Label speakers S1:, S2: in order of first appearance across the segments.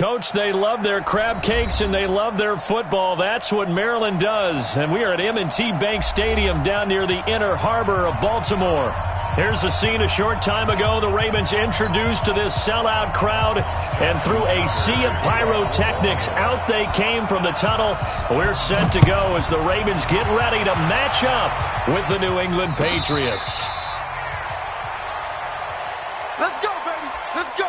S1: Coach, they love their crab cakes and they love their football. That's what Maryland does. And we are at M&T Bank Stadium down near the Inner Harbor of Baltimore. Here's a scene a short time ago. The Ravens introduced to this sellout crowd, and through a sea of pyrotechnics, out they came from the tunnel. We're set to go as the Ravens get ready to match up with the New England Patriots.
S2: Let's go, baby. Let's go.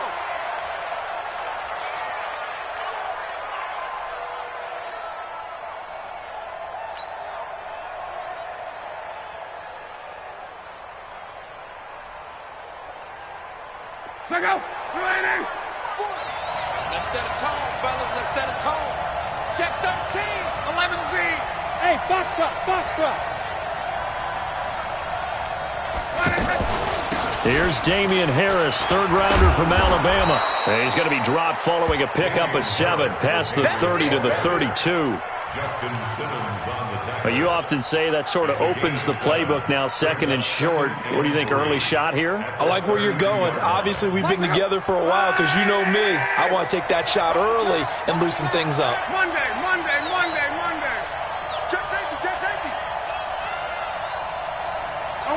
S3: Check out. Ready.
S4: Let's set a tone, fellas. Let's set a tone. Check 13.
S3: 11Z. Hey, Foxtrot.
S1: Here's Damian Harris, third-rounder from Alabama. And he's going to be dropped following a pickup of 7 past the 30 to the 32. But you often say that sort of opens the playbook now, second and short. What do you think, early shot here?
S5: I like where you're going. Obviously, we've been together for a while because you know me. I want to take that shot early and loosen things up.
S3: Monday.
S2: Check safety.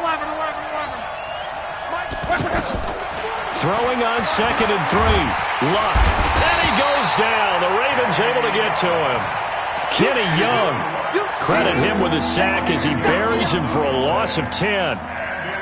S3: 11.
S1: Throwing on 2nd and 3. Luck. And he goes down. The Ravens able to get to him. Kenny Young. Credit him with a sack as he buries him for a loss of 10.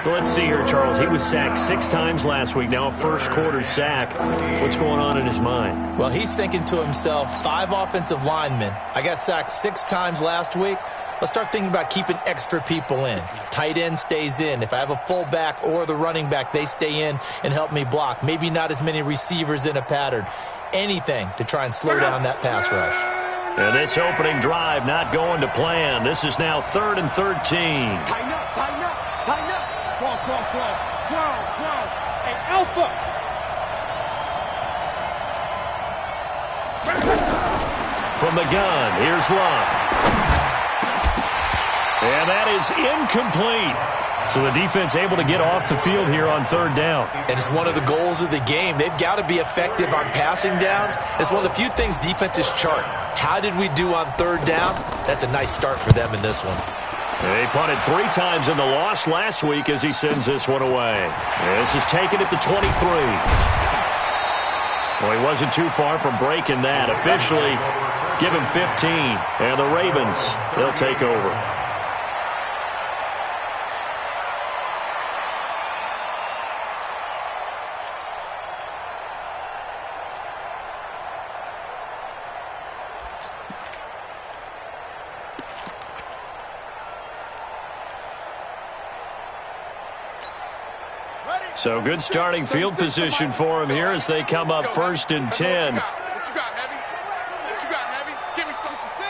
S1: Let's see here, Charles. He was sacked 6 times last week. Now a first-quarter sack. What's going on in his mind?
S5: Well, he's thinking to himself, 5 offensive linemen. I got sacked 6 times last week. Let's start thinking about keeping extra people in. Tight end stays in. If I have a fullback or the running back, they stay in and help me block. Maybe not as many receivers in a pattern. Anything to try and slow down that pass rush.
S1: And this opening drive not going to plan. This is now 3rd and 13.
S2: Tighten up.
S3: 12. Hey, Alpha.
S1: From the gun, here's Luck. And that is incomplete. So the defense able to get off the field here on 3rd down.
S5: And it's one of the goals of the game. They've got to be effective on passing downs. It's one of the few things defenses chart. How did we do on 3rd down? That's a nice start for them in this one.
S1: They punted 3 times in the loss last week as he sends this one away. This is taken at the 23. Well, he wasn't too far from breaking that. Officially, give him 15. And the Ravens, they'll take over. So good starting field position for him here as they come up 1st and 10.
S2: What you got, Heavy? Give me something. 6.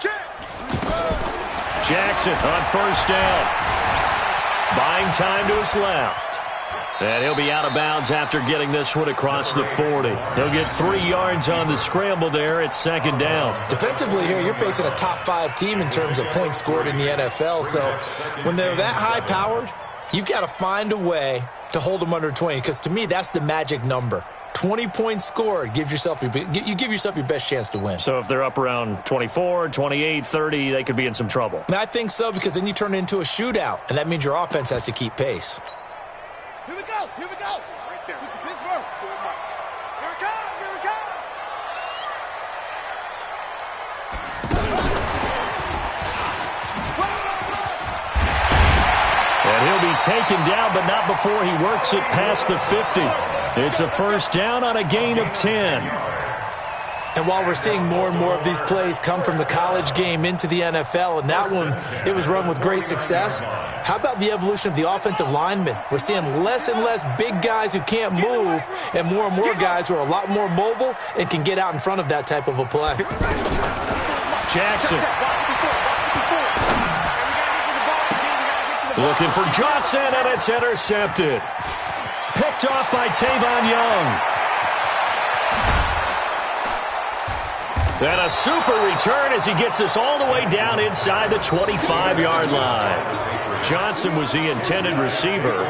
S2: Check.
S1: Jackson on 1st down. Buying time to his left. And he'll be out of bounds after getting this one across the 40. He'll get 3 yards on the scramble there at 2nd down.
S5: Defensively here, you're facing a top 5 team in terms of points scored in the NFL. So when they're that high-powered, you've got to find a way to hold them under 20. Because to me, that's the magic number. 20 points scored gives yourself you give yourself your best chance to win.
S1: So if they're up around 24, 28, 30, they could be in some trouble.
S5: And I think so, because then you turn it into a shootout, and that means your offense has to keep pace.
S2: Here we go. Right there. Pittsburgh. Here we go.
S1: And he'll be taken down, but not before he works it past the 50. It's a 1st down on a gain of 10.
S5: And while we're seeing more and more of these plays come from the college game into the NFL, and that one, it was run with great success, how about the evolution of the offensive linemen? We're seeing less and less big guys who can't move and more guys who are a lot more mobile and can get out in front of that type of a play.
S1: Jackson. Looking for Johnson, and it's intercepted. Picked off by Tavon Young. And a super return as he gets us all the way down inside the 25-yard line. Johnson was the intended receiver.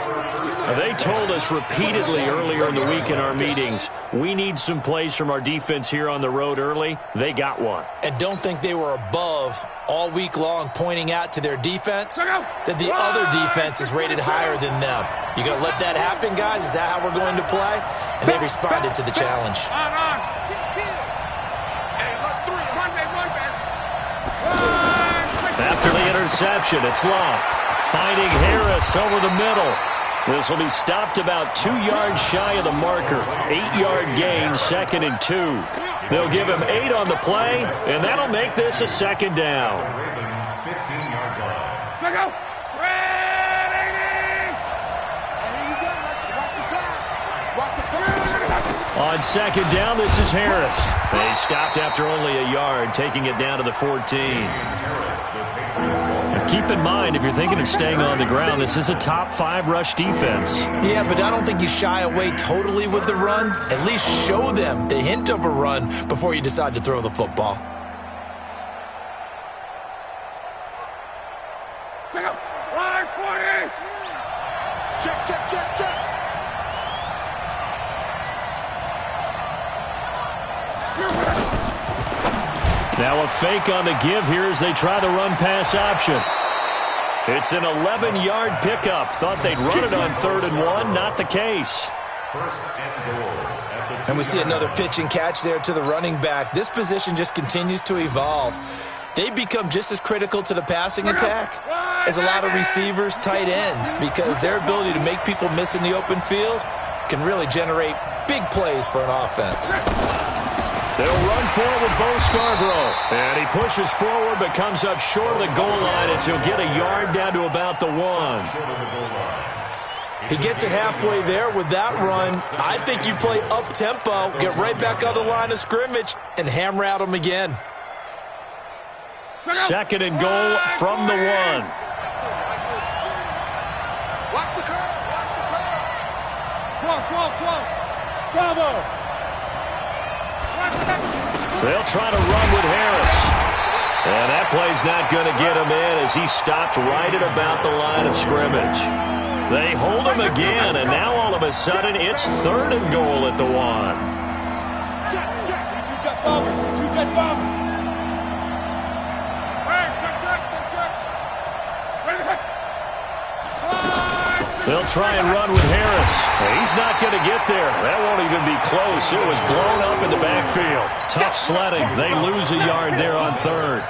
S1: They told us repeatedly earlier in the week in our meetings, we need some plays from our defense here on the road early. They got one.
S5: And don't think they were above all week long pointing out to their defense that the other defense is rated higher than them. You going to let that happen, guys? Is that how we're going to play? And they responded to the challenge.
S1: After the interception, it's Long. Finding Harris over the middle. This will be stopped about 2 yards shy of the marker. 8-yard gain, 2nd and 2. They'll give him 8 on the play, and that'll make this a 2nd down. On 2nd down, this is Harris. They stopped after only a yard, taking it down to the 14. Keep in mind, if you're thinking of staying on the ground, this is a top 5 rush defense.
S5: Yeah, but I don't think you shy away totally with the run. At least show them the hint of a run before you decide to throw the football.
S2: Check.
S1: Now a fake on the give here as they try the run-pass option. It's an 11-yard pickup. Thought they'd run it on 3rd and 1. Not the case.
S5: And we see another pitch and catch there to the running back. This position just continues to evolve. They become just as critical to the passing attack as a lot of receivers, tight ends, because their ability to make people miss in the open field can really generate big plays for an offense.
S1: They'll run forward with Bo Scarborough. And he pushes forward but comes up short of the goal line as he'll get a yard down to about the 1.
S5: He gets it halfway there with that run. I think you play up-tempo, get right back on the line of scrimmage, and hammer at him again.
S1: 2nd and goal from the 1.
S2: Watch the curve.
S3: Bravo.
S1: They'll try to run with Harris. And that play's not going to get him in as he stopped right at about the line of scrimmage. They hold him again, and now all of a sudden it's 3rd and goal at the 1. They'll try and run with Harris. He's not going to get there. That won't even be close. It was blown up in the backfield. Tough sledding. They lose a yard there on 3rd.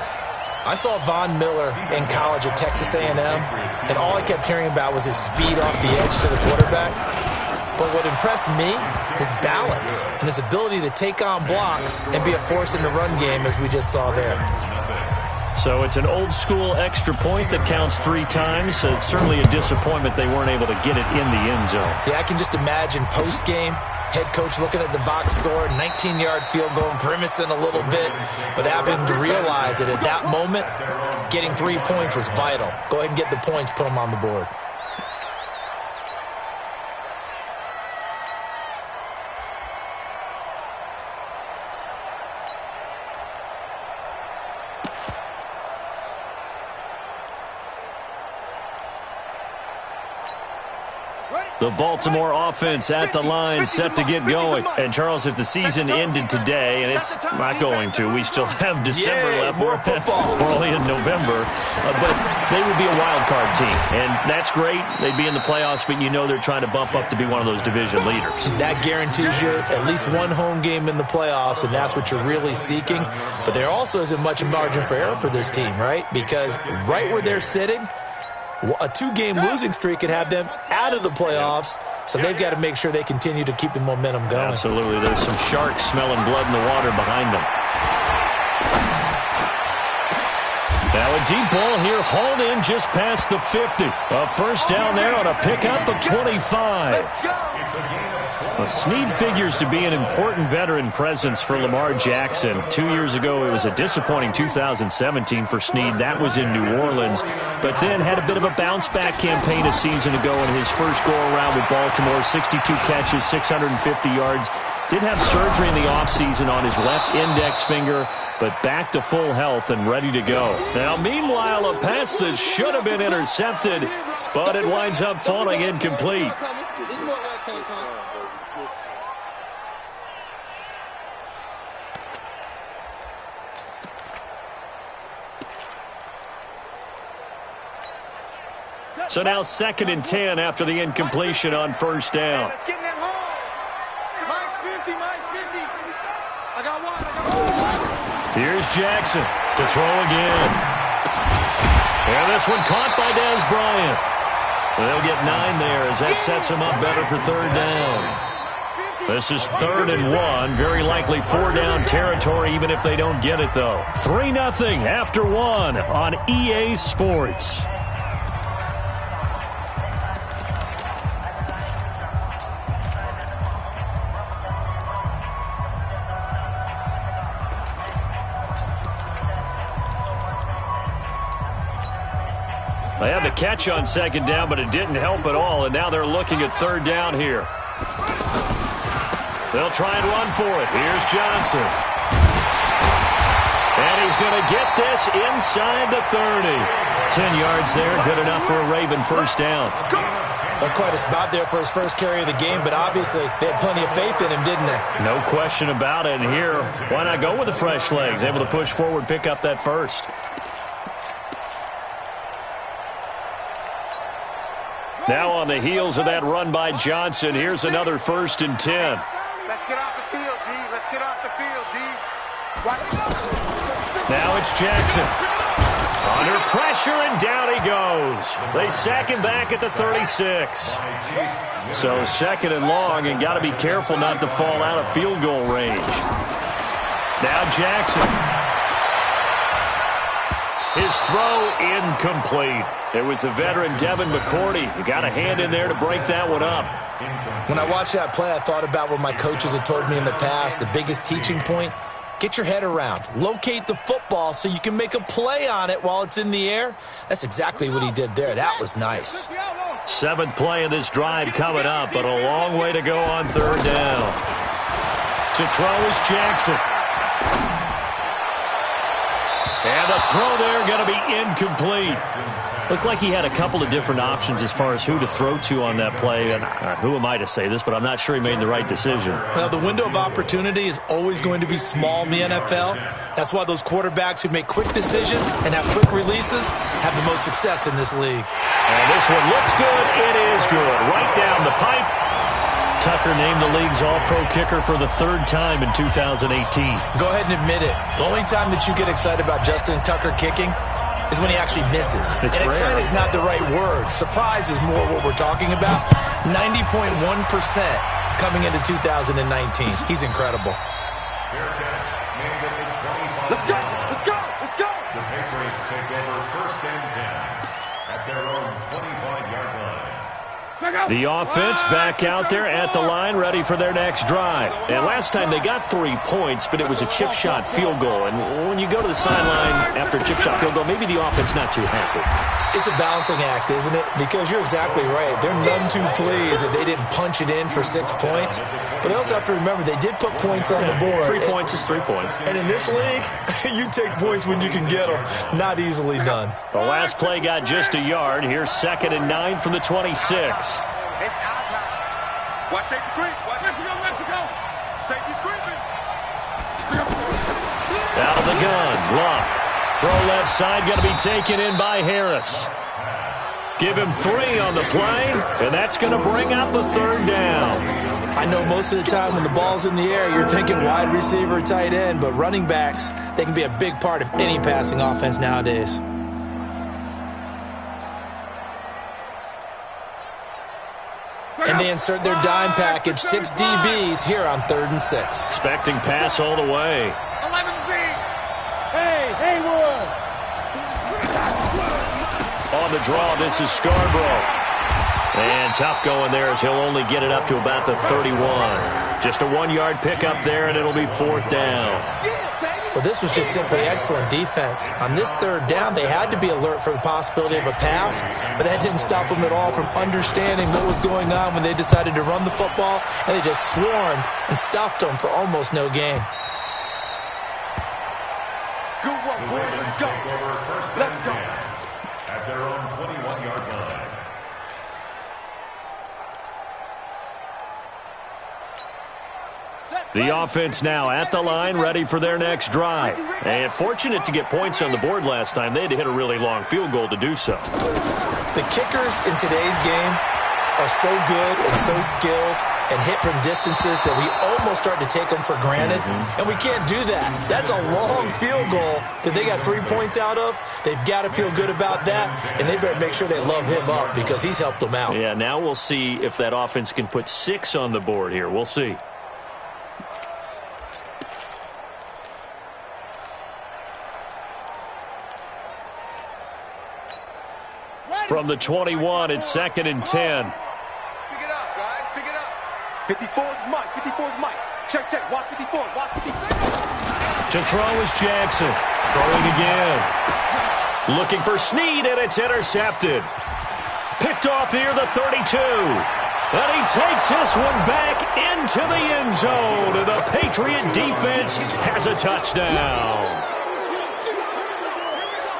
S5: I saw Von Miller in college at Texas A&M, and all I kept hearing about was his speed off the edge to the quarterback. But what impressed me, his balance and his ability to take on blocks and be a force in the run game, as we just saw there.
S1: So it's an old-school extra point that counts 3 times. It's certainly a disappointment they weren't able to get it in the end zone.
S5: Yeah, I can just imagine post-game, head coach looking at the box score, 19-yard field goal, grimacing a little bit, but having to realize that at that moment, getting 3 points was vital. Go ahead and get the points, put them on the board.
S1: The Baltimore offense at the line, set to get going. And, Charles, if the season ended today, and it's not going to, we still have December left.
S5: More football.
S1: We're only in November. But they would be a wild card team. And that's great. They'd be in the playoffs, but you know they're trying to bump up to be one of those division leaders. That
S5: guarantees you at least one home game in the playoffs, and that's what you're really seeking. But there also isn't much margin for error for this team, right? Because right where they're sitting, a 2-game losing streak could have them out of the playoffs, so they've got to make sure they continue to keep the momentum going.
S1: Absolutely. There's some sharks smelling blood in the water behind them. Now a deep ball here, hauled in just past the 50. A first down there on a pickup of 25. Snead figures to be an important veteran presence for Lamar Jackson. 2 years ago, it was a disappointing 2017 for Snead. That was in New Orleans, but then had a bit of a bounce-back campaign a season ago in his first go-around with Baltimore. 62 catches, 650 yards. Did have surgery in the offseason on his left index finger, but back to full health and ready to go. Now, meanwhile, a pass that should have been intercepted, but it winds up falling incomplete.
S4: He's more like King Kong.
S1: So now 2nd and 10 after the incompletion on first down.
S2: Let's get in that hole. Mike's 50, Mike's 50. I got one.
S1: Here's Jackson to throw again. And this one caught by Dez Bryant. They'll get 9 there as that sets them up better for 3rd down. This is 3rd and 1. Very likely 4-down territory even if they don't get it, though. 3-0 after 1 on EA Sports. They had the catch on 2nd down, but it didn't help at all, and now they're looking at 3rd down here. They'll try and run for it. Here's Johnson. And he's going to get this inside the 30. 10 yards there, good enough for a Raven first down.
S5: That's quite a spot there for his first carry of the game, but obviously they had plenty of faith in him, didn't they?
S1: No question about it. And here, why not go with the fresh legs? Able to push forward, pick up that first. Now on the heels of that run by Johnson, here's another 1st and 10.
S2: Let's get off the field, D. Let's get off the field, D.
S1: Now it's Jackson. Under pressure, and down he goes. They sack him back at the 36. So 2nd and long, and got to be careful not to fall out of field goal range. Now Jackson. His throw incomplete. It was the veteran Devin McCourty. You got a hand in there to break that one up.
S5: When I watched that play, I thought about what my coaches had told me in the past. The biggest teaching point, get your head around. Locate the football so you can make a play on it while it's in the air. That's exactly what he did there. That was nice.
S1: 7th play of this drive coming up, but a long way to go on 3rd down. To throw is Jackson. And the throw there going to be incomplete. Looked like he had a couple of different options as far as who to throw to on that play. And who am I to say this, but I'm not sure he made the right decision.
S5: Well, the window of opportunity is always going to be small in the NFL. That's why those quarterbacks who make quick decisions and have quick releases have the most success in this league.
S1: And this one looks good. It is good. Right down the pipe. Tucker named the league's all-pro kicker for the 3rd time in 2018.
S5: Go ahead and admit it. The only time that you get excited about Justin Tucker kicking is when he actually misses.
S1: And
S5: excited is not the right word. Surprise is more what we're talking about. 90.1% coming into 2019. He's incredible.
S2: Let's go! Let's go! Let's go!
S6: The Patriots take over 1st and 10 at their own 25-yard line.
S1: The offense back out there at the line, ready for their next drive. And last time they got 3 points, but it was a chip shot field goal. And when you go to the sideline after a chip shot field goal, maybe the offense not too happy.
S5: It's a balancing act, isn't it? Because you're exactly right. They're none too pleased that they didn't punch it in for 6 points. But they also have to remember they did put points on the board.
S1: 3 points is 3 points.
S5: And in this league, you take points when you can get them. Not easily done.
S1: The last play got just a yard. Here's 2nd and 9 from the 26.
S2: It's our time. Watch safety creep. Watch Mexico. Safety's creeping.
S1: Out of the gun. Luck. Throw left side, going to be taken in by Harris. Give him 3 on the play, and that's going to bring up a 3rd down.
S5: I know most of the time when the ball's in the air, you're thinking wide receiver, tight end, but running backs, they can be a big part of any passing offense nowadays. And they insert their dime package, 6 DBs here on 3rd and 6.
S1: Expecting pass all the way.
S2: 11B.
S3: Hey, Haywood.
S1: On the draw, this is Scarborough. And tough going there as he'll only get it up to about the 31. Just a 1-yard pickup there, and it'll be 4th down.
S5: Well, this was just simply excellent defense. On this 3rd down, they had to be alert for the possibility of a pass, but that didn't stop them at all from understanding what was going on when they decided to run the football, and they just swarmed and stuffed them for almost no gain.
S2: Good work, boys. Let's go. Let's go.
S6: At their own 21-yard line.
S1: The offense now at the line, ready for their next drive. And fortunate to get points on the board last time. They had to hit a really long field goal to do so.
S5: The kickers in today's game are so good and so skilled and hit from distances that we almost start to take them for granted. And we can't do that. That's a long field goal that they got 3 points out of. They've got to feel good about that, and they better make sure they love him up because he's helped them out.
S1: Yeah, now we'll see if that offense can put 6 on the board here. We'll see. From the 21, it's 2nd and 10.
S2: Pick it up, guys. Pick it up.
S3: 54 is Mike. 54 is Mike. Check, check. Watch 54. Watch 54.
S1: To throw is Jackson. Throwing again. Looking for Snead, and it's intercepted. Picked off near the 32. And he takes this one back into the end zone. And the Patriot defense has a touchdown.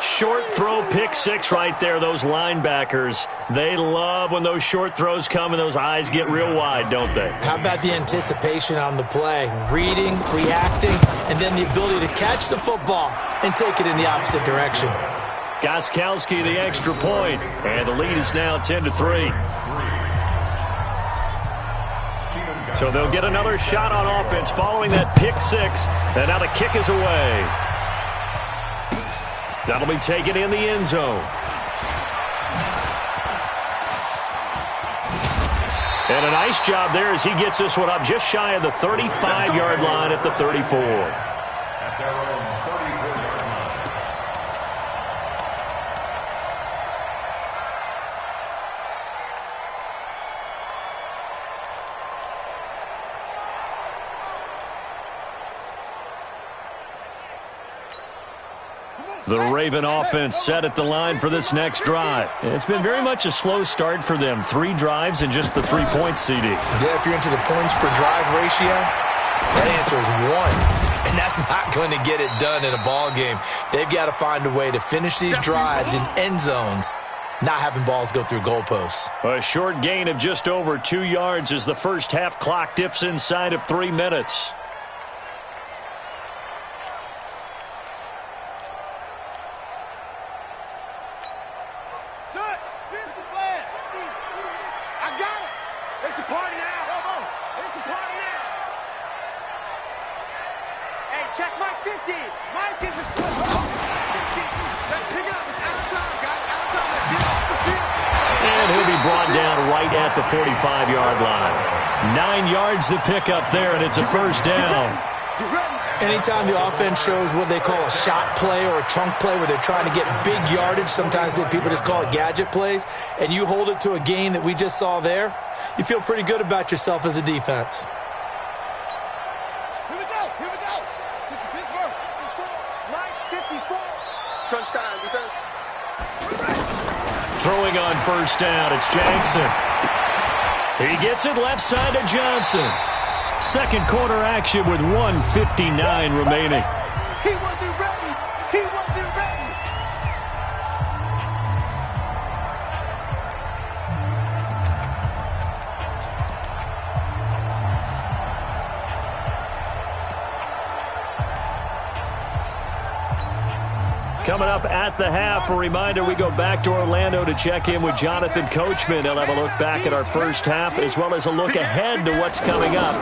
S1: Short throw, pick 6 right there. Those linebackers, they love when those short throws come and those eyes get real wide, don't they?
S5: How about the anticipation on the play? Reading, reacting, and then the ability to catch the football and take it in the opposite direction.
S1: Gostkowski the extra point, and the lead is now 10-3. So they'll get another shot on offense following that pick 6, and now the kick is away. That'll be taken in the end zone. And a nice job there as he gets this one up just shy of the 35-yard line at the 34.
S6: At their own 34-yard line.
S1: The Raven offense set at the line for this next drive. It's been very much a slow start for them. 3 drives and just the 3 points, CD.
S5: Yeah, if you're into the points per drive ratio, that answer is 1. And that's not going to get it done in a ball game. They've got to find a way to finish these drives in end zones, not having balls go through goalposts.
S1: A short gain of just over 2 yards as the first half clock dips inside of 3 minutes.
S3: Check Mike 50. Mike is a let's pick it up. It's out of time, guys. Out of time. Let's get off the field.
S1: And he'll be brought down right at the 45-yard line. 9 yards to pick up there, and it's a first down.
S5: Anytime the offense shows what they call a shot play or a chunk play where they're trying to get big yardage, sometimes people just call it gadget plays, and you hold it to a gain that we just saw there, you feel pretty good about yourself as a defense.
S1: Throwing on first down, it's Jackson. He gets it left side to Johnson. Second quarter action with 1:59 remaining.
S3: He wasn't ready. He wasn't ready.
S1: Coming up at the half, a reminder, we go back to Orlando to check in with Jonathan Coachman. He'll have a look back at our first half as well as a look ahead to what's coming up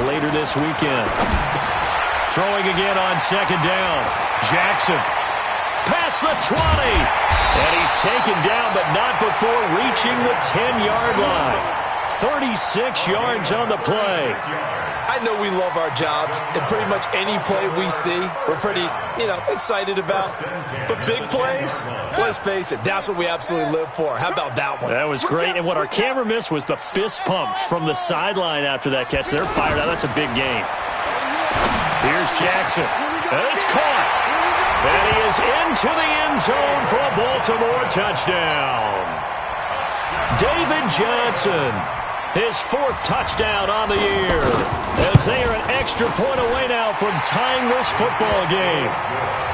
S1: later this weekend. Throwing again on second down. Jackson. Past the 20. And he's taken down, but not before reaching the 10-yard line. 36 yards on the play.
S5: I know we love our jobs, and pretty much any play we see, we're pretty, excited about. But big plays, let's face it, that's what we absolutely live for. How about that one?
S1: That was great, and what our camera missed was the fist pumps from the sideline after that catch. They're fired out. That's a big game. Here's Jackson. And it's caught. And he is into the end zone for a Baltimore touchdown. David Johnson. His 4th touchdown on the year, as they are an extra point away now from tying this football game.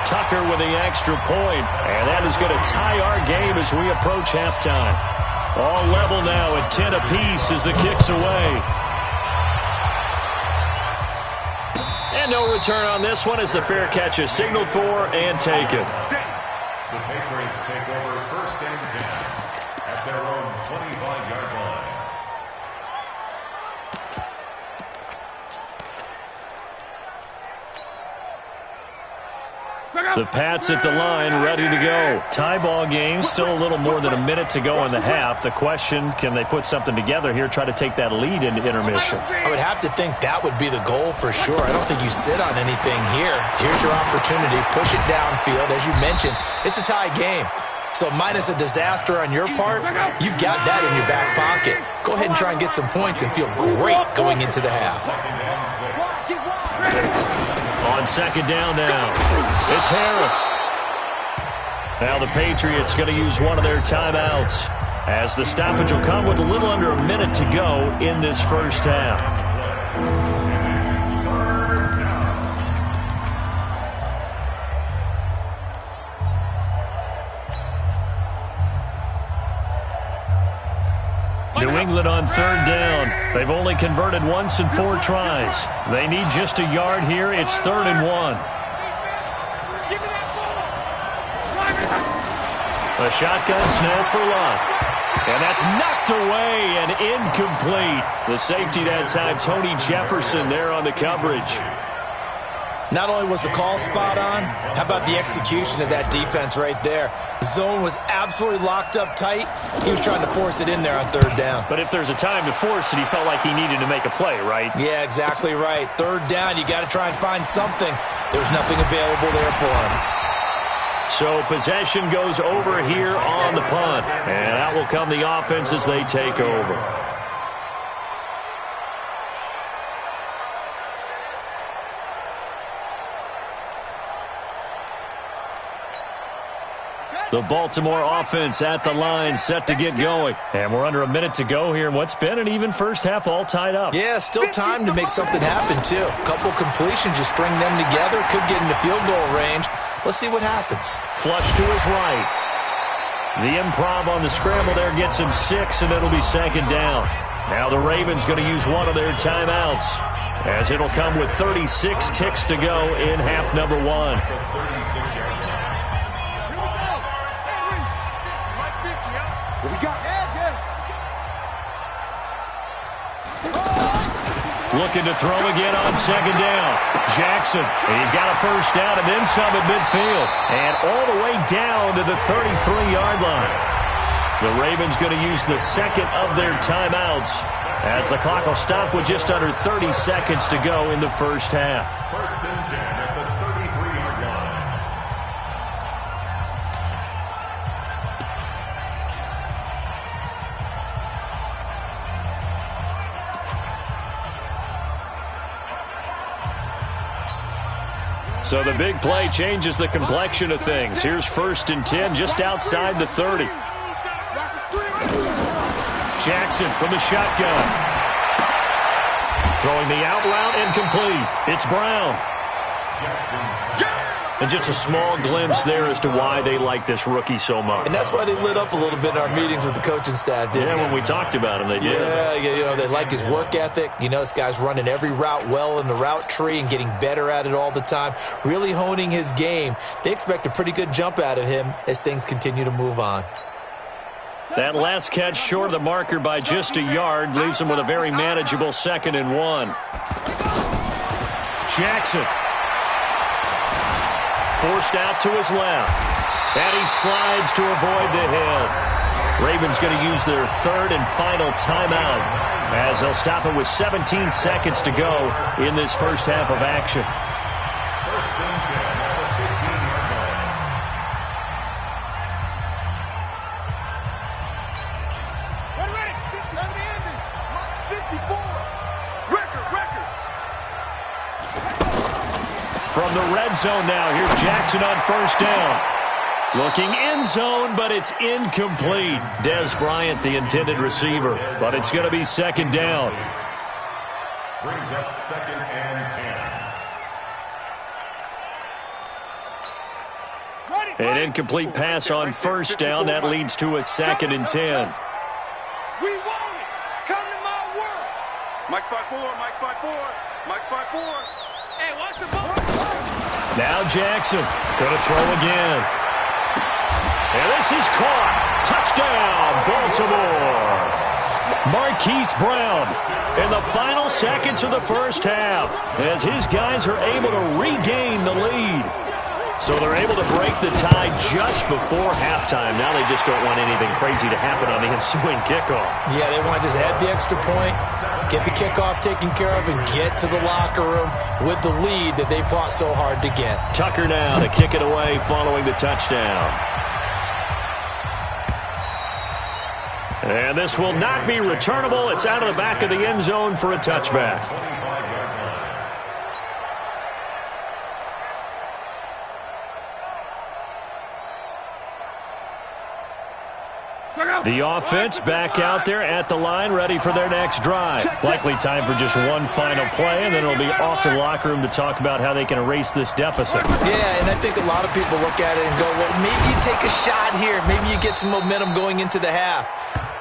S1: Tucker with the extra point, and that is going to tie our game as we approach halftime. All level now at 10 apiece as the kick's away. And no return on this one as the fair catch is signaled for and taken.
S6: The Patriots take over first and 10 at their own 25-yard line.
S1: The Pats at the line, ready to go. Tie ball game, still a little more than a minute to go in the half. The question, can they put something together here, try to take that lead into intermission?
S5: I would have to think that would be the goal for sure. I don't think you sit on anything here. Here's your opportunity. Push it downfield. As you mentioned, it's a tie game. So minus a disaster on your part, you've got that in your back pocket. Go ahead and try and get some points and feel great going into the half.
S1: On second down now, it's Harris. Now the Patriots going to use one of their timeouts as the stoppage will come with a little under a minute to go in this first half. New England on third down. They've only converted once in 4 tries. They need just a yard here. It's 3rd and 1. A shotgun snap for Lott. And that's knocked away and incomplete. The safety that time, Tony Jefferson there on the coverage.
S5: Not only was the call spot on, how about the execution of that defense right there? The zone was absolutely locked up tight. He was trying to force it in there on third down.
S1: But if there's a time to force it, he felt like he needed to make a play, right?
S5: Yeah, exactly right. Third down, you got to try and find something. There's nothing available there for him.
S1: So possession goes over here on the punt. And out will come the offense as they take over. The Baltimore offense at the line, set to get going. And we're under a minute to go here. What's been an even first half, all tied up.
S5: Yeah, still time to make something happen, too. A couple completions, you string them together, could get into field goal range. Let's see what happens.
S1: Flush to his right. The improv on the scramble there gets him 6, and it'll be second down. Now the Ravens going to use one of their timeouts, as it'll come with 36 ticks to go in half number 1. Looking to throw again on second down. Jackson, he's got a first down and then some at midfield. And all the way down to the 33-yard line. The Ravens going to use the second of their timeouts as the clock will stop with just under 30 seconds to go in the first half.
S6: First and 10 at the 33-yard line.
S1: So the big play changes the complexion of things. Here's first and 10 just outside the 30. Jackson from the shotgun. Throwing the out route and complete. It's Brown. And just a small glimpse there as to why they like this rookie so much.
S5: And that's why they lit up a little bit in our meetings with the coaching staff, didn't they?
S1: Yeah, when we talked about him, they did.
S5: Yeah, they like his work ethic. You know, this guy's running every route well in the route tree and getting better at it all the time, really honing his game. They expect a pretty good jump out of him as things continue to move on.
S1: That last catch short of the marker by just a yard leaves him with a very manageable 2nd and 1. Jackson. Forced out to his left. And he slides to avoid the hit. Ravens going to use their 3rd and final timeout as they'll stop it with 17 seconds to go in this first half of action.
S6: First and 10 at the 15-yard line.
S3: Ready. 54. Record.
S1: From the red zone now, here's Jackson on first down. Looking end zone, but it's incomplete. Dez Bryant, the intended receiver, but it's going to be second down.
S6: Brings up 2nd and 10.
S1: An incomplete pass on first down. That leads to a 2nd and 10.
S3: We want it. Come to my world. Mike spot 4. Hey, watch the ball.
S1: Now Jackson going to throw again. And this is caught. Touchdown, Baltimore. Marquise Brown in the final seconds of the first half as his guys are able to regain the lead. So they're able to break the tie just before halftime. Now they just don't want anything crazy to happen on the ensuing kickoff.
S5: Yeah, they want to just add the extra point, get the kickoff taken care of, and get to the locker room with the lead that they fought so hard to get.
S1: Tucker now to kick it away following the touchdown. And this will not be returnable. It's out of the back of the end zone for a touchback. The offense back out there at the line, ready for their next drive. Likely time for just one final play, and then it'll be off to the locker room to talk about how they can erase this deficit.
S5: Yeah, and I think a lot of people look at it and go, well, maybe you take a shot here. Maybe you get some momentum going into the half.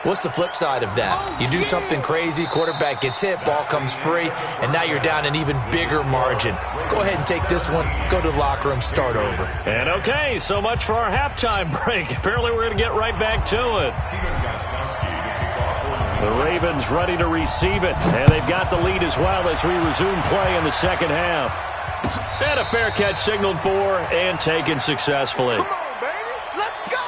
S5: What's the flip side of that? You do something crazy, quarterback gets hit, ball comes free, and now you're down an even bigger margin. Go ahead and take this one, go to the locker room, start over.
S1: And okay, so much for our halftime break. Apparently we're going to get right back to it. The Ravens ready to receive it, and they've got the lead as well as we resume play in the second half. And a fair catch signaled for and taken successfully.
S3: Come on, baby. Let's go.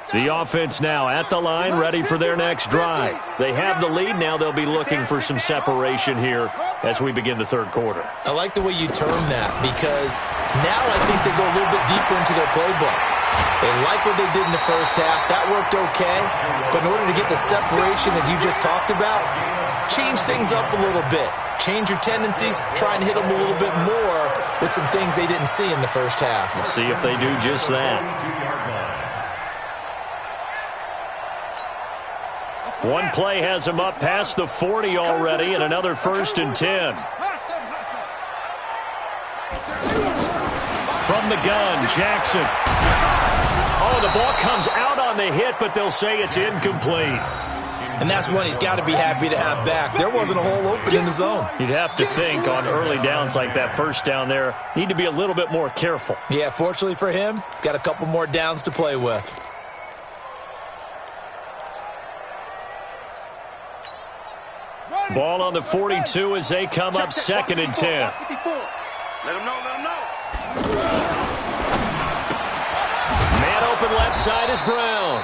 S1: The offense now at the line, ready for their next drive. They have the lead. Now they'll be looking for some separation here as we begin the third quarter.
S5: I like the way you term that because now I think they go a little bit deeper into their playbook. They like what they did in the first half. That worked okay. But in order to get the separation that you just talked about, change things up a little bit. Change your tendencies. Try and hit them a little bit more with some things they didn't see in the first half.
S1: We'll see if they do just that. One play has him up past the 40 already, and another 1st and 10. From the gun, Jackson. Oh, the ball comes out on the hit, but they'll say it's incomplete.
S5: And that's one he's got to be happy to have back. There wasn't a hole open in the zone.
S1: You'd have to think on early downs like that first down there, need to be a little bit more careful.
S5: Yeah, fortunately for him, got a couple more downs to play with.
S1: Ball on the 42 as they come up 2nd and 10.
S3: Let him know, let him know.
S1: Man open left side is Brown.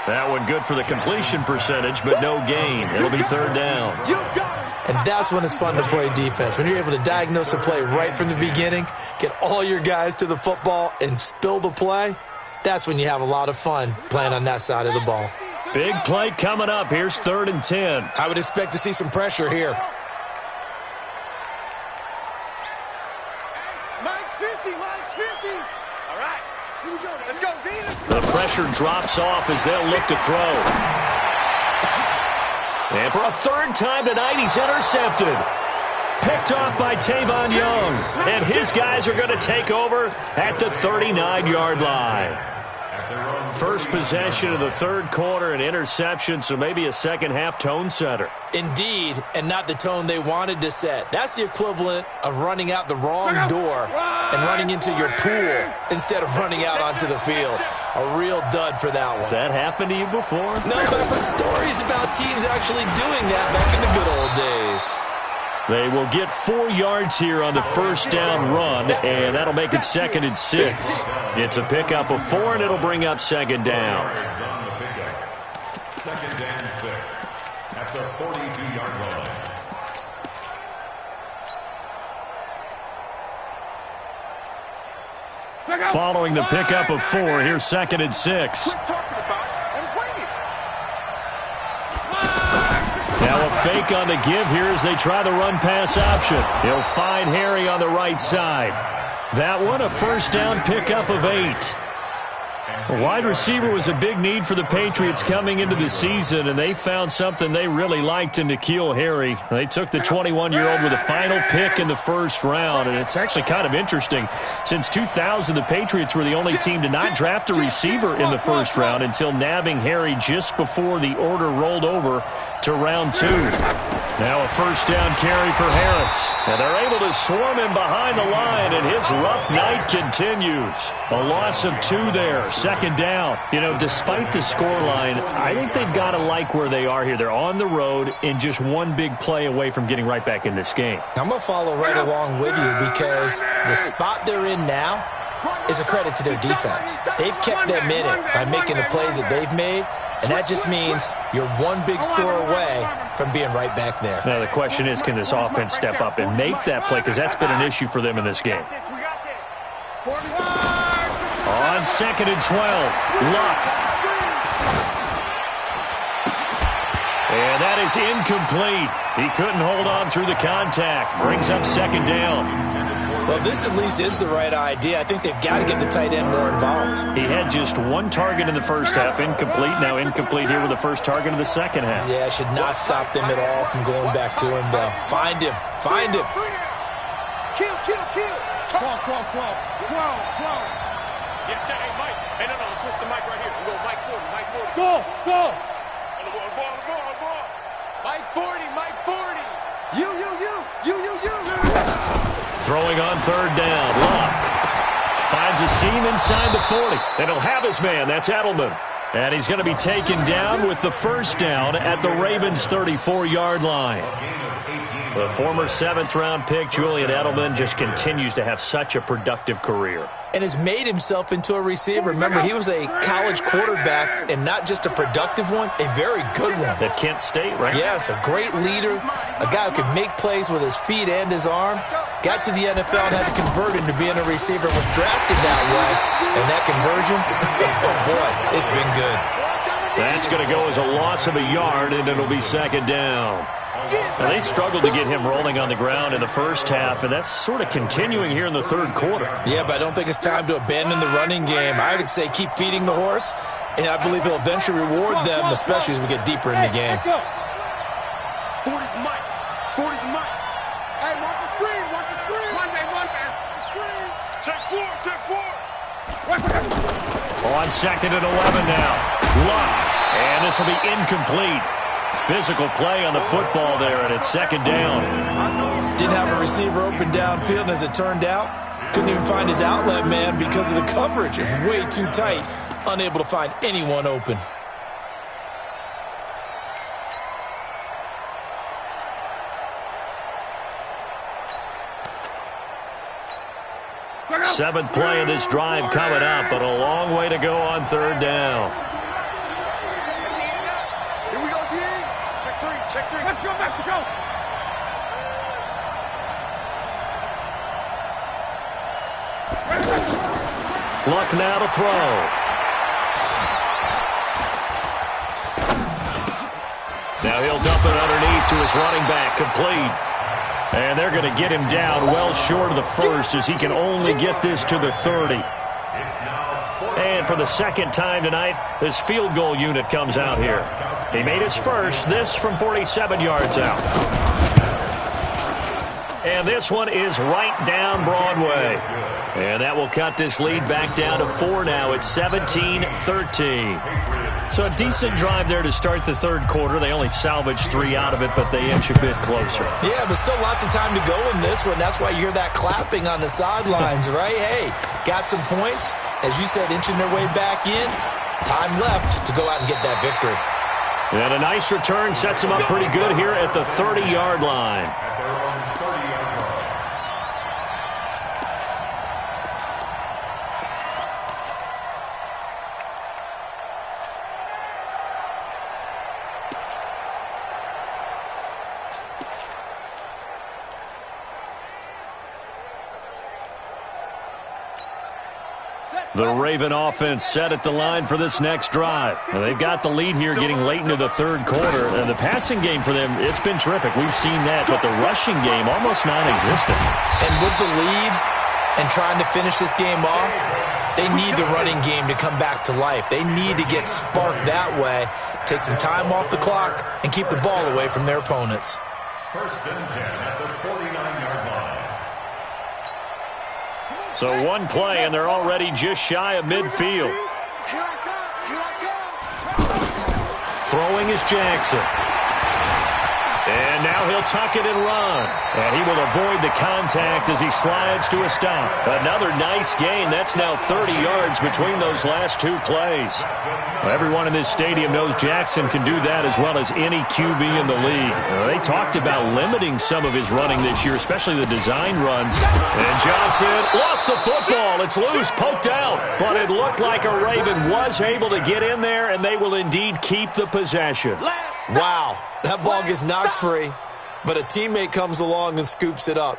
S1: That one good for the completion percentage, but no gain. It'll be 3rd down.
S3: You got
S5: And that's when it's fun to play defense. When you're able to diagnose a play right from the beginning, get all your guys to the football, and spill the play, that's when you have a lot of fun playing on that side of the ball.
S1: Big play coming up. Here's 3rd and 10.
S5: I would expect to see some pressure here.
S3: Mike's 50, Mike's 50. All right, here we go. Let's go, D.
S1: The pressure drops off as they'll look to throw. And for a 3rd time tonight, he's intercepted. Picked off by Tavon Young. And his guys are going to take over at the 39-yard line. First possession of the 3rd quarter, an interception, so maybe a second-half tone setter.
S5: Indeed, and not the tone they wanted to set. That's the equivalent of running out the wrong door and running into your pool instead of running out onto the field. A real dud for that one.
S1: Has that happened to you before?
S5: No, but I've heard stories about teams actually doing that back in the good old days.
S1: They will get 4 yards here on the 1st down run, and that'll make it 2nd and 6. It's a pickup of 4, and it'll bring up 2nd down.
S6: 2nd and 6 at the 42-yard line.
S1: Following the pickup of 4, here's 2nd and 6. Now a fake on the give here as they try the run-pass option. He'll find Harry on the right side. That one, a 1st down pickup of 8. A wide receiver was a big need for the Patriots coming into the season, and they found something they really liked in N'Keal Harry. They took the 21-year-old with a final pick in the first round, and it's actually kind of interesting. Since 2000, the Patriots were the only team to not draft a receiver in the first round until nabbing Harry just before the order rolled over to round 2. Now a first down carry for Harris. And they're able to swarm him behind the line, and his rough night continues. A loss of 2 there, second down. You know, despite the scoreline, I think they've got to like where they are here. They're on the road and just one big play away from getting right back in this game.
S5: I'm going to follow right along with you because the spot they're in now is a credit to their defense. They've kept them in it by making the plays that they've made, and that just means you're one big score away from being right back there.
S1: Now the question is, can this offense step up and make that play? Because that's been an issue for them in this game. On 2nd and 12, Luck. And that is incomplete. He couldn't hold on through the contact. Brings up second down.
S5: Well, this at least is the right idea. I think they've got to get the tight end more involved.
S1: He had just one target in the first half, incomplete. Now incomplete here with the first target in the second half.
S5: Yeah, should not stop them at all from going back to him, though. Find him. Find him.
S3: Kill. Crawl.
S4: Yeah, check. Hey, Mike. Hey, no, switch the mic right here. We go Mike 40.
S3: Go.
S4: On the ball.
S3: Mike 40. You.
S1: Throwing on third down. Luck finds a seam inside the 40. And he'll have his man. That's Edelman. And he's going to be taken down with the first down at the Ravens' 34-yard line. The former 7th-round pick, Julian Edelman, just continues to have such a productive career.
S5: And has made himself into a receiver. Remember, he was a college quarterback, and not just a productive one, a very good one.
S1: At Kent State, right?
S5: Yes, a great leader, a guy who could make plays with his feet and his arm. Got to the NFL and had to convert into being a receiver, was drafted that way. And that conversion, oh boy, it's been good.
S1: That's going to go as a loss of a yard, and it'll be second down. Now, they struggled to get him rolling on the ground in the first half, and that's sort of continuing here in the third quarter.
S5: Yeah, but I don't think it's time to abandon the running game. I would say keep feeding the horse, and I believe he'll eventually reward them, especially as we get deeper in the game.
S3: 40's Mike. Hey, watch the screen. One man. Screen.
S4: Check four.
S1: On 2nd and 11 now. Luck. And this will be incomplete. Physical play on the football there, and it's second down.
S5: Didn't have a receiver open downfield, and as it turned out, couldn't even find his outlet man because of the coverage. It was way too tight, unable to find anyone open.
S1: Seventh play of this drive coming up, but a long way to go on third down.
S3: Here we go, D. Check three. Let's go, Mexico.
S1: Luck now to throw. Now he'll dump it underneath to his running back, complete. And they're going to get him down well short of the first as he can only get this to the 30. And for the second time tonight, his field goal unit comes out here. He made his first, this from 47 yards out. And this one is right down Broadway. And that will cut this lead back down to 4 now. It's 17-13. So a decent drive there to start the third quarter. They only salvaged 3 out of it, but they inch a bit closer.
S5: Yeah, but still lots of time to go in this one. That's why you hear that clapping on the sidelines, right? Hey, got some points. As you said, inching their way back in. Time left to go out and get that victory.
S1: And a nice return sets them up pretty good here at the 30-yard line. The Raven offense set at the line for this next drive. Now, they've got the lead here getting late into the third quarter. And the passing game for them, it's been terrific. We've seen that, but the rushing game almost non-existent.
S5: And with the lead and trying to finish this game off, They need the running game to come back to life. They need to get sparked that way, take some time off the clock, and keep the ball away from their opponents.
S6: First and 10 at the 49-yard line.
S1: So one play, and they're already just shy of midfield.
S3: Here I come.
S1: Throwing is Jackson. And now he'll tuck it and run. And he will avoid the contact as he slides to a stop. Another nice gain. That's now 30 yards between those last two plays. Well, everyone in this stadium knows Jackson can do that as well as any QB in the league. They talked about limiting some of his running this year, especially the design runs. And Johnson lost the football. It's loose, poked out. But it looked like a Raven was able to get in there, and they will indeed keep the possession.
S5: Wow, that ball gets knocked free, but a teammate comes along and scoops it up.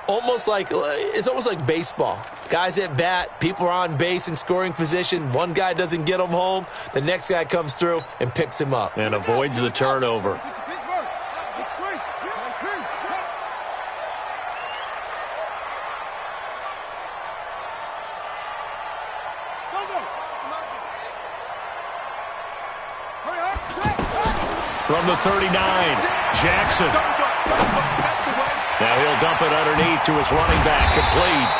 S5: It's almost like baseball. Guys at bat, people are on base in scoring position. One guy doesn't get him home. The next guy comes through and picks him up.
S1: And avoids the turnover. From the 39, Jackson. Now he'll dump it underneath to his running back, complete.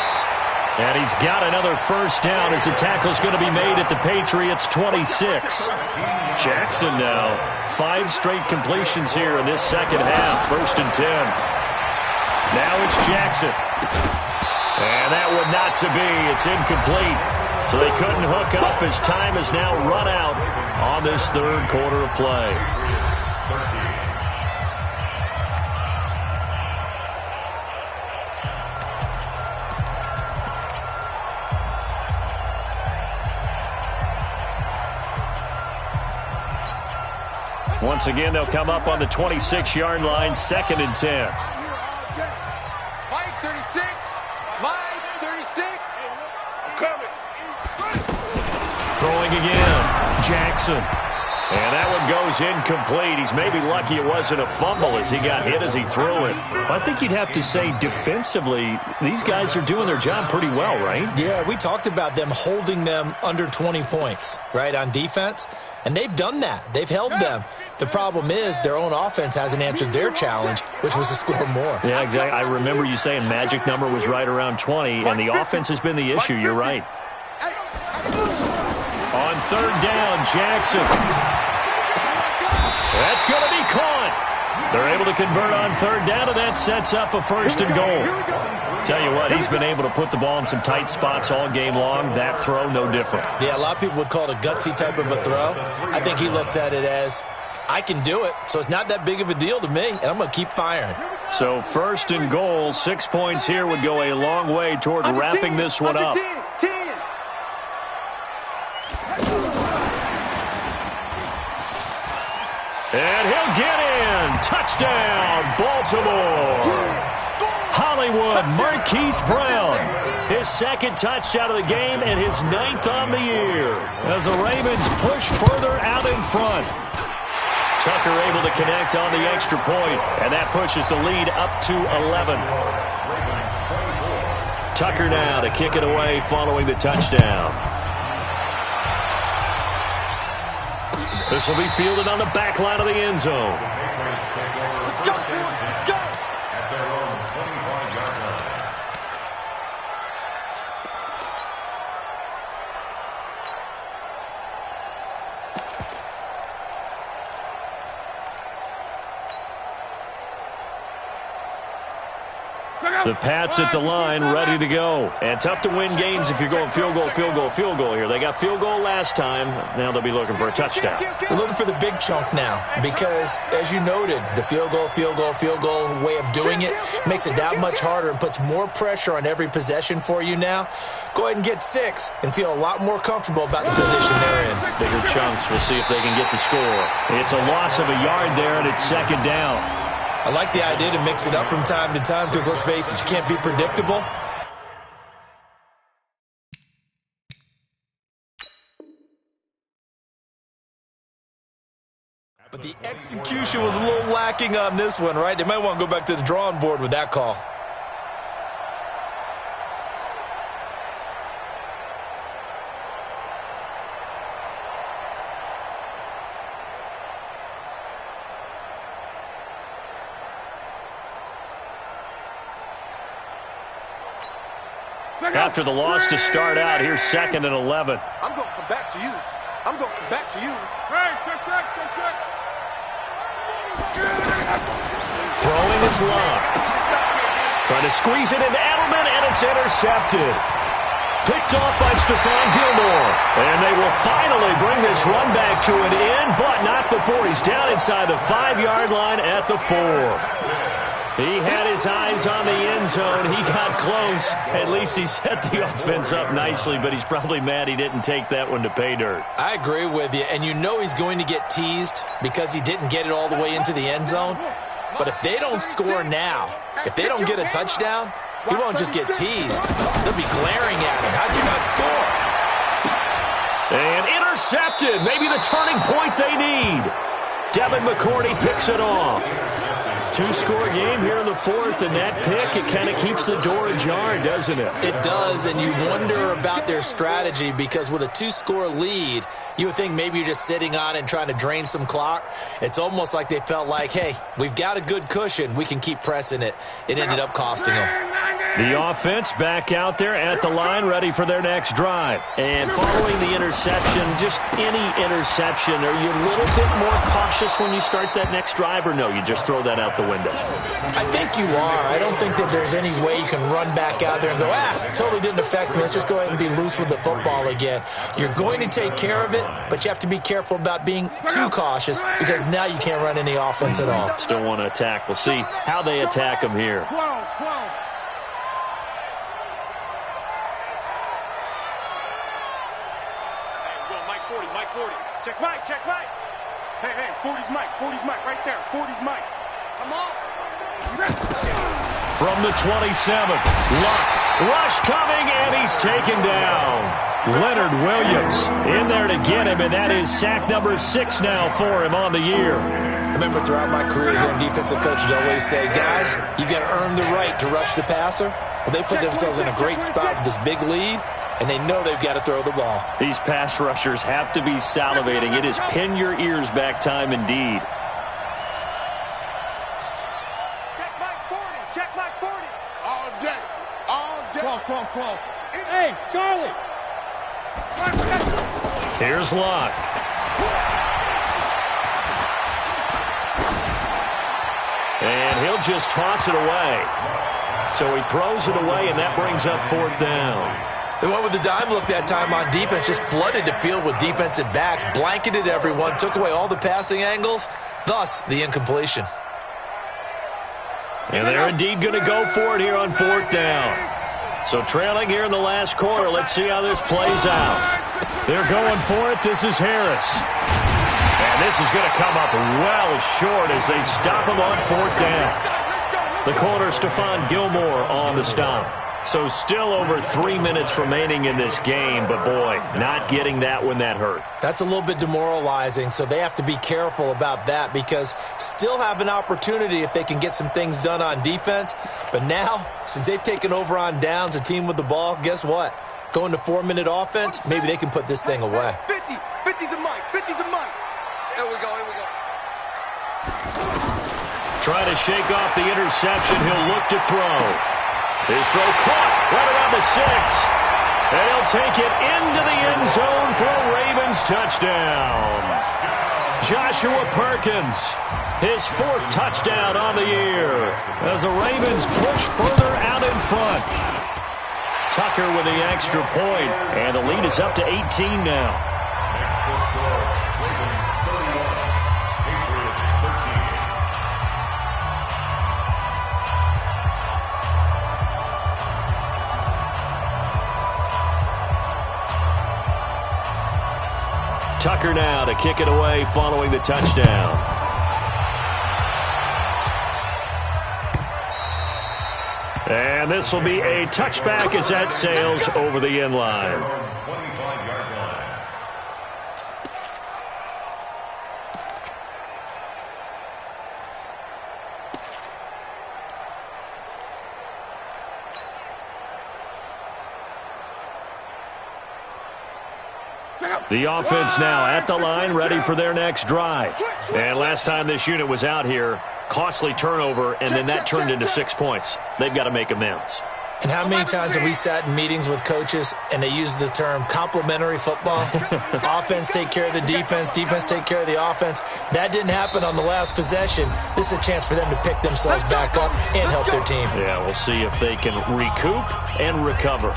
S1: And he's got another first down as the tackle's going to be made at the Patriots' 26. Jackson now, 5 straight completions here in this second half, 1st and 10. Now it's Jackson. And that one not to be. It's incomplete. So they couldn't hook up as time has now run out on this third quarter of play. Once again, they'll come up on the 26-yard line, 2nd and 10.
S3: Mike 36. Mike 36. I'm coming.
S1: Throwing again, Jackson. And that one goes incomplete. He's maybe lucky it wasn't a fumble as he got hit as he threw it. I think you'd have to say defensively, these guys are doing their job pretty well, right?
S5: Yeah, we talked about them holding them under 20 points, right, on defense. And they've done that. They've held them. The problem is their own offense hasn't answered their challenge, which was to score more.
S1: Yeah, exactly. I remember you saying magic number was right around 20, and the offense has been the issue. You're right. On 3rd down, Jackson. That's going to be caught. They're able to convert on 3rd down, and that sets up a 1st and goal. Tell you what, he's been able to put the ball in some tight spots all game long. That throw, no different.
S5: Yeah, a lot of people would call it a gutsy type of a throw. I think he looks at it as, I can do it, so it's not that big of a deal to me, and I'm going to keep firing.
S1: So 1st and goal, 6 points here would go a long way toward wrapping this one up.
S3: 10.
S1: And he'll get in. Touchdown, Baltimore. Hollywood Marquise Brown. His 2nd touchdown of the game and his 9th on the year. As the Ravens push further out in front. Tucker able to connect on the extra point, and that pushes the lead up to 11. Tucker now to kick it away following the touchdown. This will be fielded on the back line of the end zone.
S3: Let's go. Let's go.
S6: At their own 25-yard line.
S1: The Pats at the line, ready to go. And tough to win games if you're going field goal, field goal, field goal here. They got field goal last time. Now they'll be looking for a touchdown.
S5: They're looking for the big chunk now because, as you noted, the field goal way of doing it makes it that much harder and puts more pressure on every possession for you now. Go ahead and get 6 and feel a lot more comfortable about the position they're in.
S1: Bigger chunks. We'll see if they can get the score. It's a loss of a yard there, and it's 2nd down.
S5: I like the idea to mix it up from time to time because, let's face it, you can't be predictable. But the execution was a little lacking on this one, right? They might want to go back to the drawing board with that call.
S1: After the loss to start out, here's 2nd and 11.
S3: I'm going to come back to you. I'm going to come back to you.
S1: Throwing is Love. Trying to squeeze it into Edelman, and it's intercepted. Picked off by Stephon Gilmore. And they will finally bring this run back to an end, but not before he's down inside the 5-yard line at the 4. He had his eyes on the end zone. He got close. At least he set the offense up nicely, but he's probably mad he didn't take that one to pay dirt.
S5: I agree with you, and you know he's going to get teased because he didn't get it all the way into the end zone. But if they don't score now, if they don't get a touchdown, he won't just get teased. They'll be glaring at him. How'd you not score?
S1: And intercepted. Maybe the turning point they need. Devin McCourty picks it off. 2-score game here in the 4th, and that pick, it kind of keeps the door ajar, doesn't it?
S5: It does, and you wonder about their strategy because with a 2-score lead, you would think maybe you're just sitting on it and trying to drain some clock. It's almost like they felt like, hey, we've got a good cushion. We can keep pressing it. It ended up costing them.
S1: The offense back out there at the line, ready for their next drive. And following the interception, just any interception, are you a little bit more cautious when you start that next drive, or no, you just throw that out the window?
S5: I think you are. I don't think that there's any way you can run back out there and go, totally didn't affect me. Let's just go ahead and be loose with the football again. You're going to take care of it, but you have to be careful about being too cautious because now you can't run any offense at all.
S1: Still want to attack. We'll see how they attack them here.
S3: 12. Check Mike. Hey, 40's Mike, right there. 40's Mike. Come on.
S1: From the 27th, Luck. Rush coming, and he's taken down. Leonard Williams in there to get him, and that is sack number 6 now for him on the year.
S5: I remember throughout my career hearing defensive coaches always say, guys, you got to earn the right to rush the passer. Well, they put themselves in a great spot with this big lead, and they know they've got to throw the ball.
S1: These pass rushers have to be salivating. It is pin your ears back time indeed.
S3: Check Mike 40. All day. 12. Hey, Charlie.
S1: Here's Locke. And he'll just toss it away. So he throws it away, and that brings up 4th down.
S5: They went with the dime look that time on defense, just flooded the field with defensive backs, blanketed everyone, took away all the passing angles, thus the incompletion.
S1: And they're indeed going to go for it here on 4th down. So trailing here in the last quarter, let's see how this plays out. They're going for it. This is Harris. And this is going to come up well short as they stop him on 4th down. The corner, Stephon Gilmore on the stop. So still over 3 minutes remaining in this game, but boy, not getting that when that hurt.
S5: That's a little bit demoralizing, so they have to be careful about that because still have an opportunity if they can get some things done on defense. But now, since they've taken over on downs, a team with the ball, guess what? Going to 4-minute offense, maybe they can put this thing away.
S3: 50 to Mike. Here we go.
S1: Trying to shake off the interception. He'll look to throw. His throw caught right around the 6. And he'll take it into the end zone for a Ravens touchdown. Joshua Perkins, his 4th touchdown on the year as the Ravens push further out in front. Tucker with the extra point, and the lead is up to 18 now. Tucker now to kick it away following the touchdown. And this will be a touchback as that sails over the end line. The offense now at the line, ready for their next drive. And last time this unit was out here, costly turnover, and then that turned into 6 points. They've got to make amends.
S5: And how many times have we sat in meetings with coaches and they use the term complementary football? Offense take care of the defense, defense take care of the offense. That didn't happen on the last possession. This is a chance for them to pick themselves back up and help their team.
S1: Yeah, we'll see if they can recoup and recover.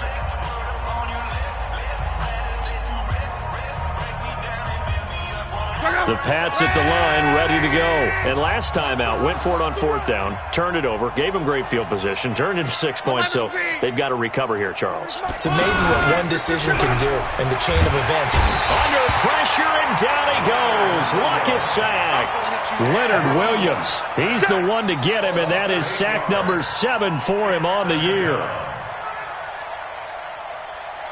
S1: The Pats at the line, ready to go. And last time out, went for it on 4th down, turned it over, gave them great field position, turned into 6 points, so they've got to recover here, Charles.
S5: It's amazing what one decision can do in the chain of events.
S1: Under pressure, and down he goes. Luck is sacked. Leonard Williams, he's the one to get him, and that is sack number 7 for him on the year.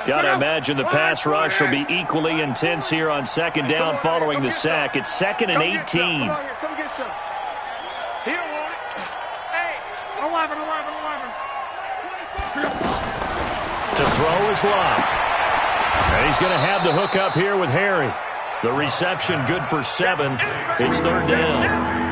S1: Got to imagine the pass rush will be equally intense here on 2nd down following the sack. It's 2nd and 18.
S3: Come get some. He don't want it. Hey, 11.
S1: To throw is Love. And he's going to have the hook up here with Harry. The reception good for 7. It's 3rd down.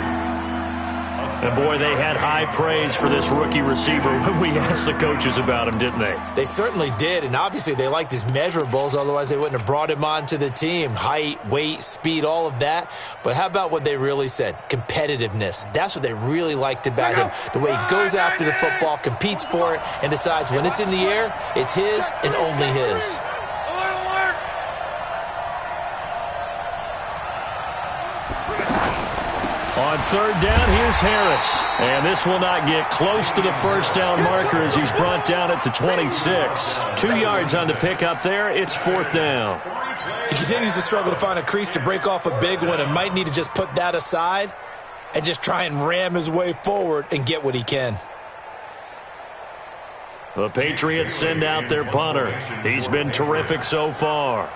S1: And, boy, they had high praise for this rookie receiver when we asked the coaches about him, didn't they?
S5: They certainly did, and obviously they liked his measurables. Otherwise, they wouldn't have brought him onto the team. Height, weight, speed, all of that. But how about what they really said? Competitiveness. That's what they really liked about him. The way he goes after the football, competes for it, and decides when it's in the air, it's his and only his.
S1: On 3rd down, here's Harris. And this will not get close to the 1st down marker as he's brought down at the 26. 2 yards on the pickup there. It's 4th down.
S5: He continues to struggle to find a crease to break off a big one and might need to just put that aside and just try and ram his way forward and get what he can.
S1: The Patriots send out their punter. He's been terrific so far.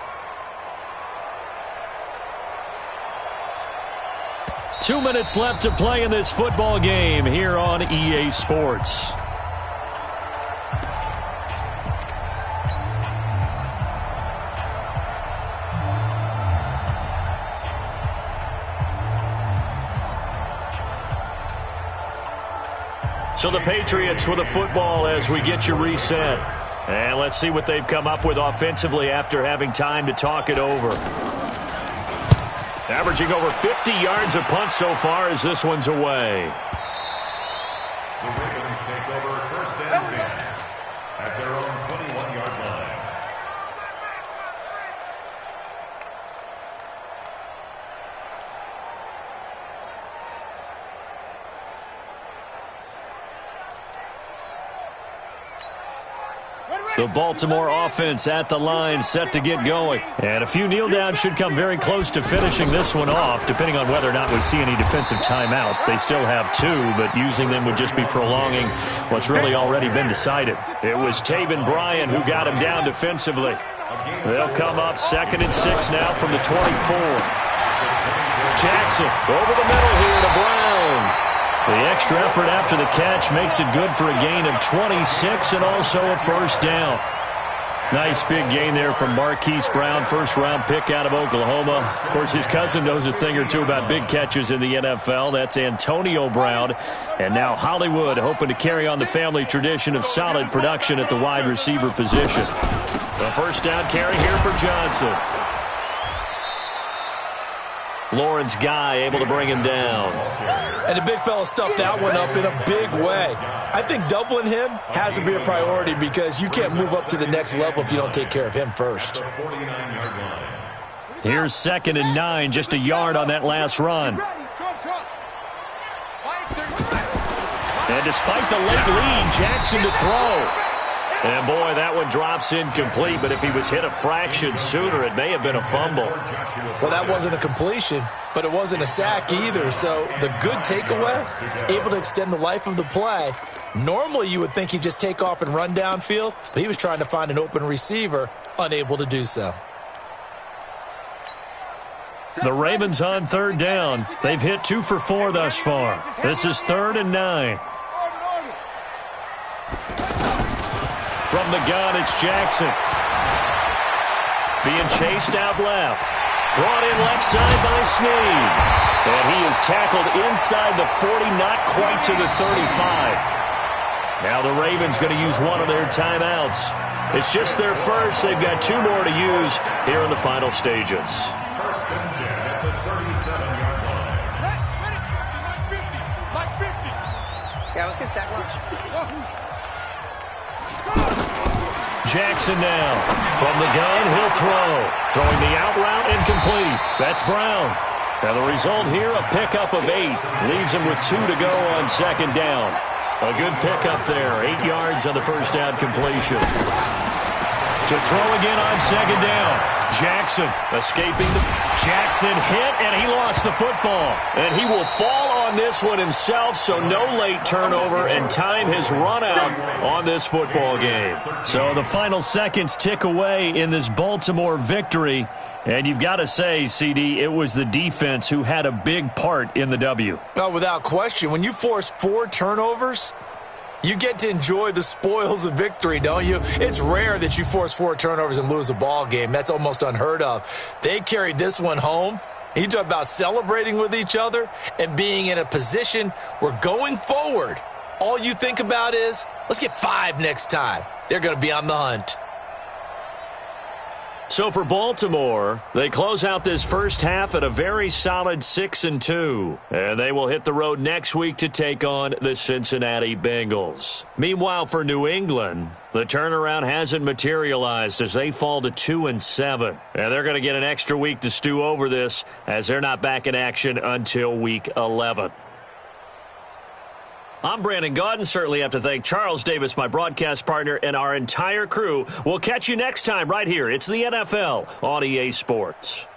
S1: 2 minutes left to play in this football game here on EA Sports. So the Patriots with a football as we get you reset. And let's see what they've come up with offensively after having time to talk it over. Averaging over 50 yards a punt so far as this one's away.
S6: The Ravens take over 1st and 10 at their own 21-yard line.
S1: The Baltimore offense at the line, set to get going. And a few kneel downs should come very close to finishing this one off, depending on whether or not we see any defensive timeouts. They still have 2, but using them would just be prolonging what's really already been decided. It was Taven Bryan who got him down defensively. They'll come up 2nd and 6 now from the 24. Jackson over the middle here to Brown. The extra effort after the catch makes it good for a gain of 26 and also a 1st down. Nice big gain there from Marquise Brown, 1st-round pick out of Oklahoma. Of course, his cousin knows a thing or two about big catches in the NFL. That's Antonio Brown. And now Hollywood hoping to carry on the family tradition of solid production at the wide receiver position. The 1st down carry here for Johnson. Lawrence Guy able to bring him down.
S5: And the big fella stuffed that one up in a big way. I think doubling him has to be a priority because you can't move up to the next level if you don't take care of him first.
S1: Here's 2nd and 9, just a yard on that last run. And despite the late lead, Jackson to throw. And, boy, that one drops incomplete, but if he was hit a fraction sooner, it may have been a fumble.
S5: Well, that wasn't a completion, but it wasn't a sack either. So the good takeaway, able to extend the life of the play. Normally you would think he'd just take off and run downfield, but he was trying to find an open receiver, unable to do so.
S1: The Ravens on 3rd down. They've hit 2 for 4 thus far. This is 3rd and 9. From the gun, it's Jackson. Being chased out left. Brought in left side by Snead. And he is tackled inside the 40, not quite to the 35. Now the Ravens going to use one of their timeouts. It's just their first. They've got 2 more to use here in the final stages.
S6: First and 10 at the 37-yard line.
S2: Hey, ready? Like 50. Like 50.
S3: Yeah, let's get sack lunch.
S1: Jackson now. From the gun, he'll throw. Throwing the out route incomplete. That's Brown. Now the result here, a pickup of 8. Leaves him with 2 to go on second down. A good pickup there. 8 yards on the first down completion. To throw again on second down. Jackson escaping. Jackson hit, and he lost the football. And he will fall on this one himself, so no late turnover, and time has run out on this football game. So the final seconds tick away in this Baltimore victory. And you've got to say, CD, it was the defense who had a big part in the W.
S5: No, without question. When you force 4 turnovers, you get to enjoy the spoils of victory, don't you? It's rare that you force 4 turnovers and lose a ball game. That's almost unheard of. They carried this one home. You talk about celebrating with each other and being in a position where going forward, all you think about is, let's get 5 next time. They're going to be on the hunt.
S1: So for Baltimore, they close out this first half at a very solid 6-2. And they will hit the road next week to take on the Cincinnati Bengals. Meanwhile, for New England, the turnaround hasn't materialized as they fall to 2-7. And they're going to get an extra week to stew over this as they're not back in action until week 11. I'm Brandon Gaudin. Certainly have to thank Charles Davis, my broadcast partner, and our entire crew. We'll catch you next time right here. It's the NFL on EA Sports.